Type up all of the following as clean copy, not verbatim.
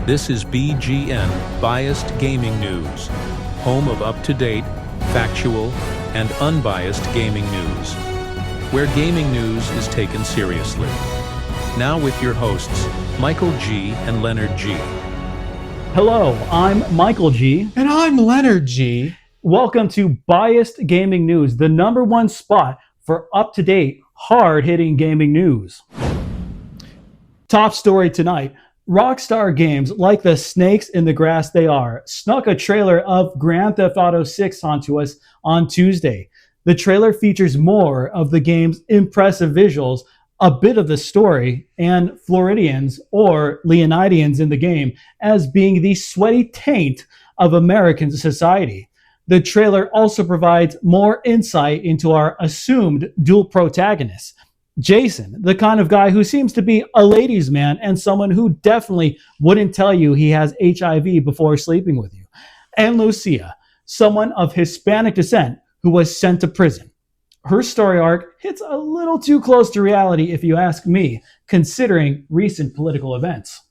This is BGN, Biased Gaming News, home of up-to-date, factual, and unbiased gaming news, where gaming news is taken seriously. Now with your hosts, Michael G. and Leonard G. Hello, I'm Michael G. And I'm Leonard G. Welcome to Biased Gaming News, the #1 spot for up-to-date, hard-hitting gaming news. Top story tonight. Rockstar Games, like the snakes in the grass they are, snuck a trailer of Grand Theft Auto 6 onto us on Tuesday. The trailer features more of the game's impressive visuals, a bit of the story, and Floridians, or Leonidians in the game, as being the sweaty taint of American society. The trailer also provides more insight into our assumed dual protagonists. Jason, the kind of guy who seems to be a ladies' man and someone who definitely wouldn't tell you he has HIV before sleeping with you. And Lucia, someone of Hispanic descent who was sent to prison. Her story arc hits a little too close to reality, if you ask me, considering recent political events.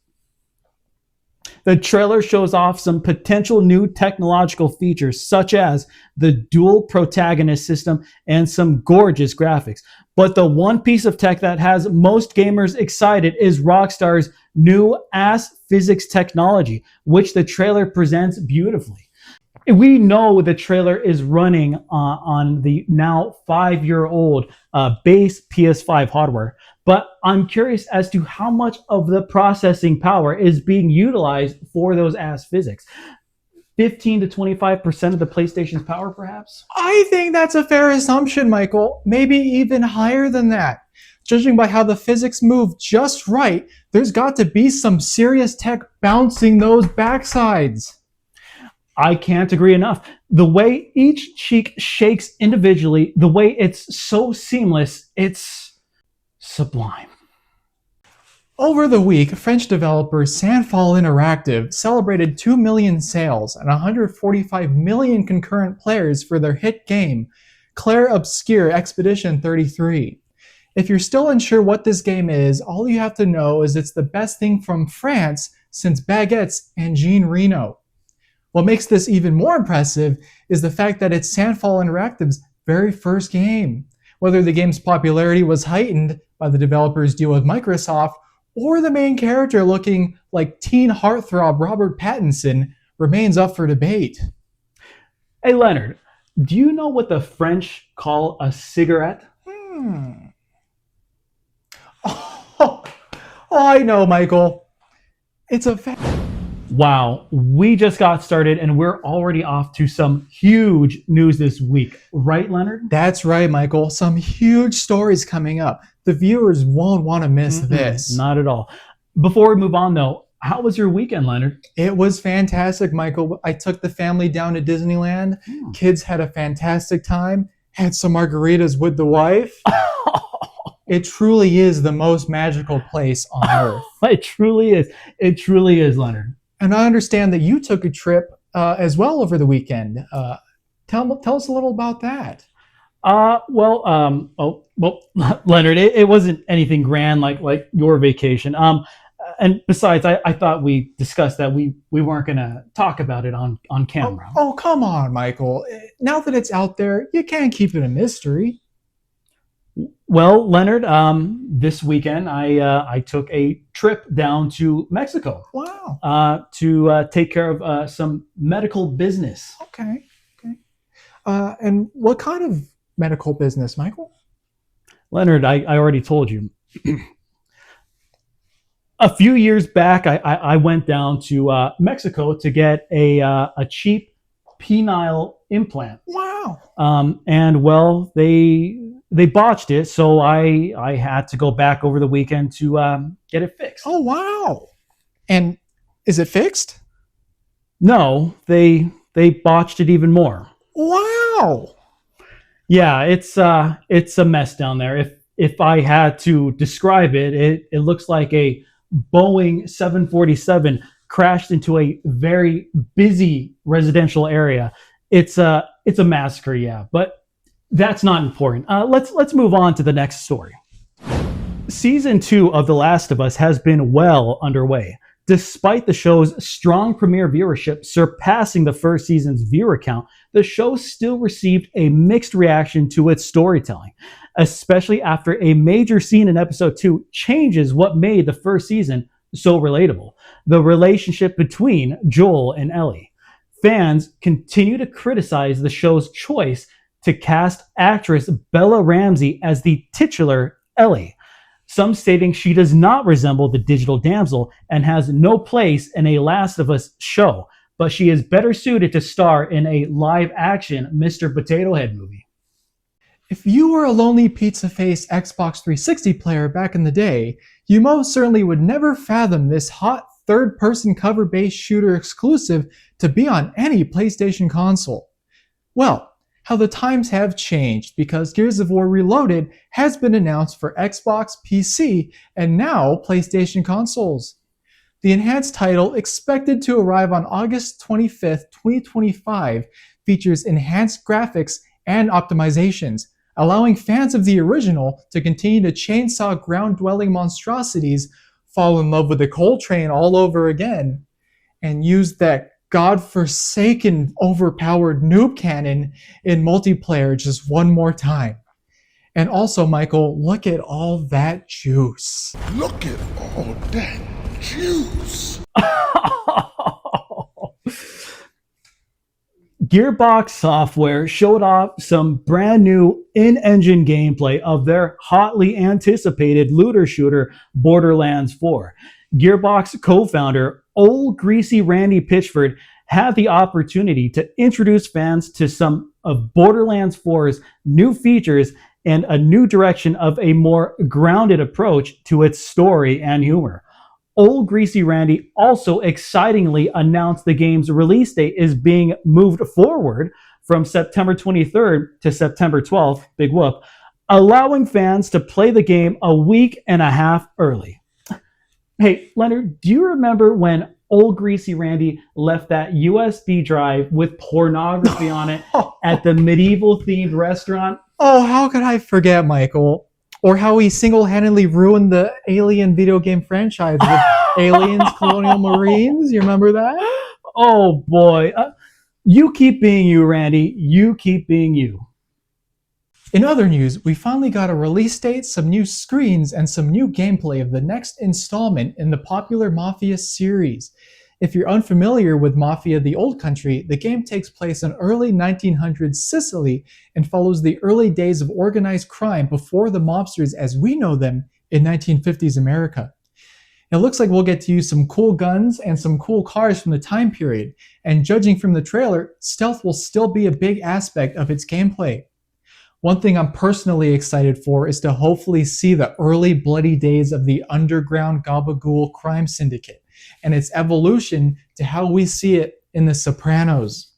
The trailer shows off some potential new technological features, such as the dual protagonist system and some gorgeous graphics. But the one piece of tech that has most gamers excited is Rockstar's new ass physics technology, which the trailer presents beautifully. We know the trailer is running on the now 5-year-old base PS5 hardware, but I'm curious as to how much of the processing power is being utilized for those ass physics. 15 to 25% of the PlayStation's power, perhaps? I think that's a fair assumption, Michael. Maybe even higher than that. Judging by how the physics move just right, there's got to be some serious tech bouncing those backsides. I can't agree enough. The way each cheek shakes individually, the way it's so seamless, it's sublime. Over the week, French developer Sandfall Interactive celebrated 2 million sales and 145 million concurrent players for their hit game, Clair Obscur Expedition 33. If you're still unsure what this game is, all you have to know is it's the best thing from France since baguettes and Jean Reno. What makes this even more impressive is the fact that it's Sandfall Interactive's very first game. Whether the game's popularity was heightened by the developer's deal with Microsoft, or the main character looking like teen heartthrob Robert Pattinson remains up for debate. Hey Leonard, do you know what the French call a cigarette? Oh, I know, Michael. It's a fact. Wow, we just got started and we're already off to some huge news this week. Right, Leonard? That's right, Michael. Some huge stories coming up. The viewers won't want to miss this. Not at all. Before we move on, though, how was your weekend, Leonard? It was fantastic, Michael. I took the family down to Disneyland. Kids had a fantastic time. Had some margaritas with the wife. It truly is the most magical place on earth. It truly is. It truly is, Leonard. And I understand that you took a trip as well over the weekend. Tell us a little about that. Leonard, it wasn't anything grand like your vacation. And besides, I thought we discussed that we weren't going to talk about it on camera. Oh, come on, Michael. Now that it's out there, you can't keep it a mystery. Well, Leonard, this weekend I took a trip down to Mexico. Wow. To take care of some medical business. Okay. And what kind of medical business, Michael? Leonard, I already told you. A few years back, I went down to Mexico to get a cheap penile implant. Wow. And well, they botched it, so I had to go back over the weekend to get it fixed. Oh, wow. And is it fixed? No, they botched it even more. Wow. Yeah, it's a mess down there. If I had to describe it, it looks like a Boeing 747 crashed into a very busy residential area. It's a massacre, yeah, but that's not important. Let's move on to the next story. Season 2 of The Last of Us has been well underway. Despite the show's strong premiere viewership surpassing the first season's viewer count, the show still received a mixed reaction to its storytelling, especially after a major scene in episode 2 changes what made the first season so relatable: the relationship between Joel and Ellie. Fans continue to criticize the show's choice to cast actress Bella Ramsey as the titular Ellie, some stating she does not resemble the digital damsel and has no place in a Last of Us show, but she is better suited to star in a live-action Mr. Potato Head movie. If you were a lonely pizza-faced Xbox 360 player back in the day, you most certainly would never fathom this hot third-person cover-based shooter exclusive to be on any PlayStation console. Well, how the times have changed, because Gears of War Reloaded has been announced for Xbox, PC, and now PlayStation consoles. The enhanced title, expected to arrive on August 25th, 2025, features enhanced graphics and optimizations, allowing fans of the original to continue to chainsaw ground-dwelling monstrosities, fall in love with the coal train all over again, and use that godforsaken overpowered noob cannon in multiplayer just one more time. And also, Michael, look at all that juice. Look at all that juice. Gearbox Software showed off some brand new in-engine gameplay of their hotly anticipated looter shooter Borderlands 4. Gearbox co-founder Old Greasy Randy Pitchford had the opportunity to introduce fans to some of Borderlands 4's new features and a new direction of a more grounded approach to its story and humor. Old Greasy Randy also excitingly announced the game's release date is being moved forward from September 23rd to September 12th, big whoop, allowing fans to play the game a week and a half early. Hey, Leonard, do you remember when Old Greasy Randy left that USB drive with pornography on it at the medieval-themed restaurant? Oh, how could I forget, Michael? Or how he single-handedly ruined the Alien video game franchise with Aliens, Colonial Marines? You remember that? Oh, boy. You keep being you, Randy. You keep being you. In other news, we finally got a release date, some new screens, and some new gameplay of the next installment in the popular Mafia series. If you're unfamiliar with Mafia: The Old Country, the game takes place in early 1900s Sicily and follows the early days of organized crime before the mobsters as we know them in 1950s America. It looks like we'll get to use some cool guns and some cool cars from the time period, and judging from the trailer, stealth will still be a big aspect of its gameplay. One thing I'm personally excited for is to hopefully see the early bloody days of the underground gabagool crime syndicate and its evolution to how we see it in The Sopranos.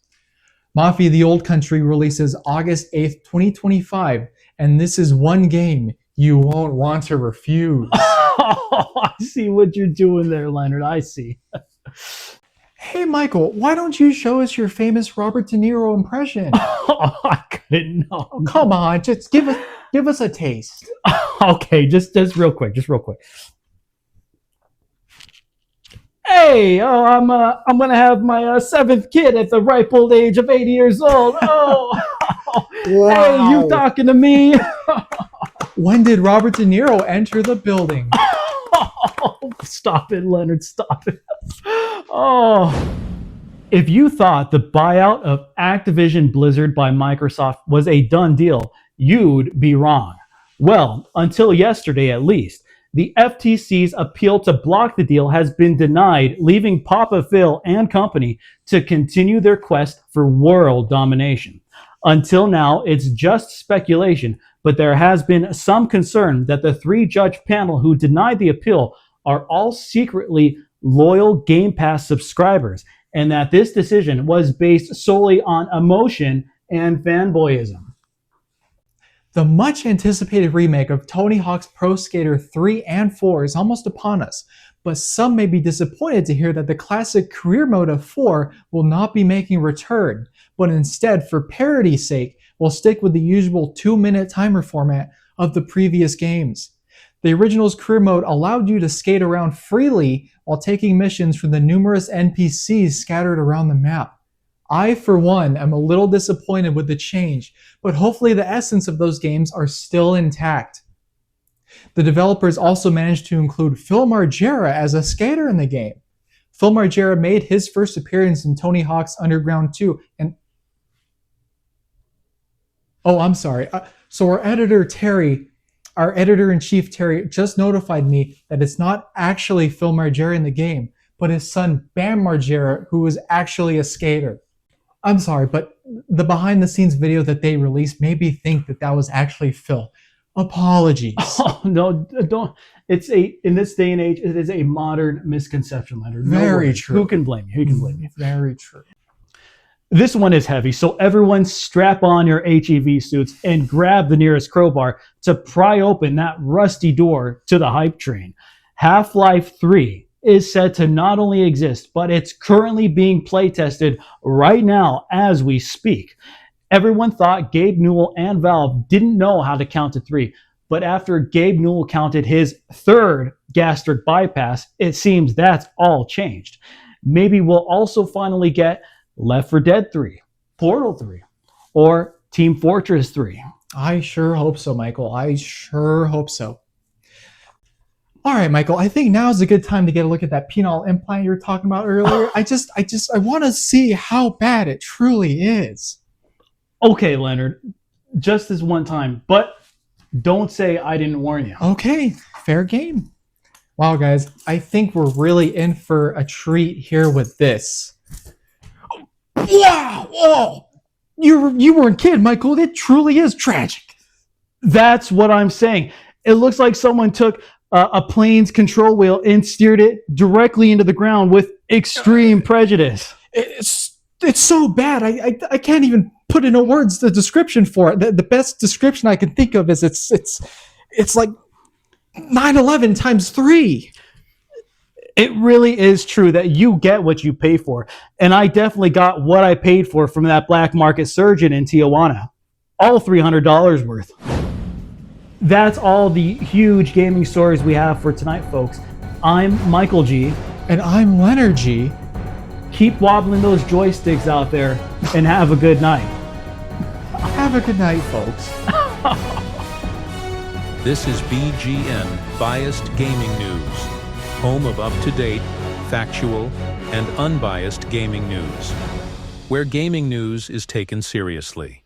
Mafia: The Old Country releases August 8th, 2025, and this is one game you won't want to refuse. I see what you're doing there, Leonard. I see. Hey, Michael, why don't you show us your famous Robert De Niro impression? I couldn't know. Oh, come on, just give us a taste. Okay, just real quick, Hey, I'm gonna have my seventh kid at the ripe old age of 80 years old. Oh, Wow. Hey, you talking to me? When did Robert De Niro enter the building? Stop it, Leonard, stop it. Oh. If you thought the buyout of Activision Blizzard by Microsoft was a done deal, you'd be wrong. Well, until yesterday at least. The FTC's appeal to block the deal has been denied, leaving Papa Phil and company to continue their quest for world domination. Until now, it's just speculation, but there has been some concern that the three-judge panel who denied the appeal are all secretly loyal Game Pass subscribers, and that this decision was based solely on emotion and fanboyism. The much anticipated remake of Tony Hawk's Pro Skater 3 and 4 is almost upon us, but some may be disappointed to hear that the classic career mode of 4 will not be making a return, but instead, for parity's sake, will stick with the usual 2-minute timer format of the previous games. The original's career mode allowed you to skate around freely while taking missions from the numerous NPCs scattered around the map. I, for one, am a little disappointed with the change, but hopefully the essence of those games are still intact. The developers also managed to include Phil Margera as a skater in the game. Phil Margera made his first appearance in Tony Hawk's Underground 2, and oh, I'm sorry. So our editor-in-chief Terry just notified me that it's not actually Phil Margera in the game, but his son Bam Margera, who is actually a skater. I'm sorry, but the behind-the-scenes video that they released made me think that was actually Phil. Apologies. Oh, no, don't. In this day and age, it is a modern misconception, Leonard. No Very worries. true. Who can blame you? Who can blame you? Very true. This one is heavy, so everyone strap on your HEV suits and grab the nearest crowbar to pry open that rusty door to the hype train. Half-Life 3 is said to not only exist, but it's currently being play-tested right now as we speak. Everyone thought Gabe Newell and Valve didn't know how to count to 3, but after Gabe Newell counted his third gastric bypass, it seems that's all changed. Maybe we'll also finally get Left 4 Dead 3, Portal 3, or Team Fortress 3. I sure hope so, Michael. I sure hope so. All right, Michael, I think now is a good time to get a look at that penile implant you were talking about earlier. I want to see how bad it truly is. Okay, Leonard, just this one time, but don't say I didn't warn you. Okay, fair game. Wow, guys, I think we're really in for a treat here with this. Wow! Oh, you weren't kidding, Michael. It truly is tragic. That's what I'm saying. It looks like someone took a plane's control wheel and steered it directly into the ground with extreme prejudice. It's so bad. I can't even put into words the description for it. The best description I can think of is it's like 9/11 times 3. It really is true that you get what you pay for. And I definitely got what I paid for from that black market surgeon in Tijuana. All $300 worth. That's all the huge gaming stories we have for tonight, folks. I'm Michael G. And I'm Leonard G. Keep wobbling those joysticks out there and have a good night. Have a good night, folks. This is BGN, Biased Gaming News, home of up-to-date, factual, and unbiased gaming news, where gaming news is taken seriously.